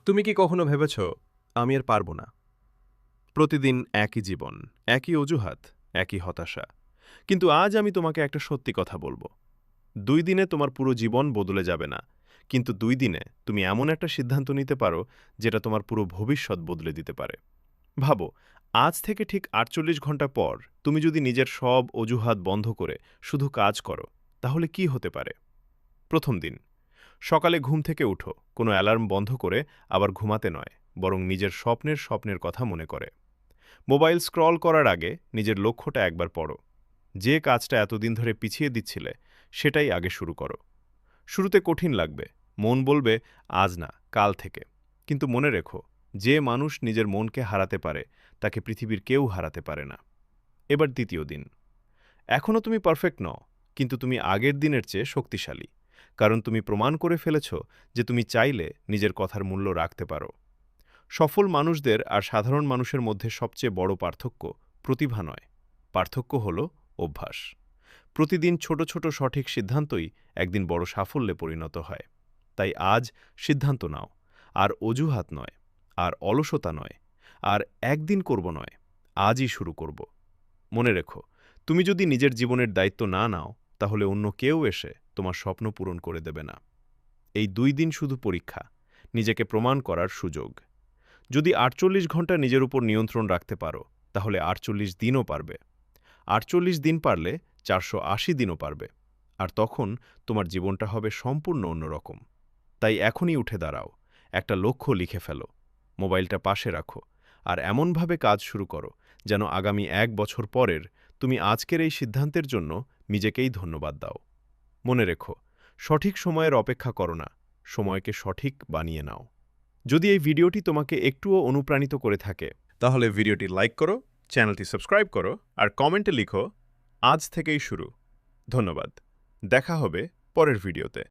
তুমি কি কখনো ভেবেছ আমি আর পারব না? প্রতিদিন একই জীবন, একই অজুহাত, একই হতাশা। কিন্তু আজ আমি তোমাকে একটা সত্যি কথা বলবো। ২ দিনে তোমার পুরো জীবন বদলে যাবে না। কিন্তু ২ দিনে তুমি এমন একটা সিদ্ধান্ত নিতে পারো যেটা তোমার পুরো ভবিষ্যৎ বদলে দিতে পারে। ভাবো, আজ থেকে ঠিক ৪৮ ঘন্টা পর তুমি যদি নিজের সব অজুহাত বন্ধ করে শুধু কাজ করো, তাহলে কি হতে পারে? ১ম দিন, সকালে ঘুম থেকে উঠো, কোনো অ্যালার্ম বন্ধ করে আবার ঘুমাতে নয়, বরং নিজের স্বপ্নের কথা মনে করে। মোবাইল স্ক্রল করার আগে নিজের লক্ষ্যটা একবার পড়ো। যে কাজটা এতদিন ধরে পিছিয়ে দিচ্ছিলে, সেটাই আগে শুরু করো। শুরুতে কঠিন লাগবে, মন বলবে আজ না, কাল থেকে। কিন্তু মনে রেখো, যে মানুষ নিজের মনকে হারাতে পারে, তাকে পৃথিবীর কেউ হারাতে পারে না। এবার ২য় দিন। এখনও তুমি পারফেক্ট নও, কিন্তু তুমি আগের দিনের চেয়ে শক্তিশালী। কারণ তুমি প্রমাণ করে ফেলেছ যে তুমি চাইলে নিজের কথার মূল্য রাখতে পারো। সফল মানুষদের আর সাধারণ মানুষের মধ্যে সবচেয়ে বড় পার্থক্য প্রতিভা নয়, পার্থক্য হল অভ্যাস। প্রতিদিন ছোট ছোট সঠিক সিদ্ধান্তই একদিন বড় সাফল্যে পরিণত হয়। তাই আজ সিদ্ধান্ত নাও, আর অজুহাত নয়, আর অলসতা নয়, আর একদিন করব নয়, আজই শুরু করব। মনে রেখো, তুমি যদি নিজের জীবনের দায়িত্ব না নাও, তাহলে অন্য কেউ এসে তোমার স্বপ্ন পূরণ করে দেবে না। এই ২ দিন শুধু পরীক্ষা, নিজেকে প্রমাণ করার সুযোগ। যদি ৪৮ ঘন্টা নিজের উপর নিয়ন্ত্রণ রাখতে পারো, তাহলে ৪৮ দিনও পারবে। ৪৮ দিন পারলে ৪৮০ দিনও পারবে। আর তখন তোমার জীবনটা হবে সম্পূর্ণ অন্যরকম। তাই এখনই উঠে দাঁড়াও, একটা লক্ষ্য লিখে ফেলো, মোবাইলটা পাশে রাখো, আর এমনভাবে কাজ শুরু করো যেন আগামী ১ বছর পরের তুমি আজকের এই সিদ্ধান্তের জন্য নিজেকেই ধন্যবাদ দাও। মনে রেখো, সঠিক সময়ের অপেক্ষা করো না, সময়কে সঠিক বানিয়ে নাও। যদি এই ভিডিওটি তোমাকে একটুও অনুপ্রাণিত করে থাকে, তাহলে ভিডিওটি লাইক করো, চ্যানেলটি সাবস্ক্রাইব করো, আর কমেন্টে লিখো আজ থেকেই শুরু। ধন্যবাদ। দেখা হবে পরের ভিডিওতে।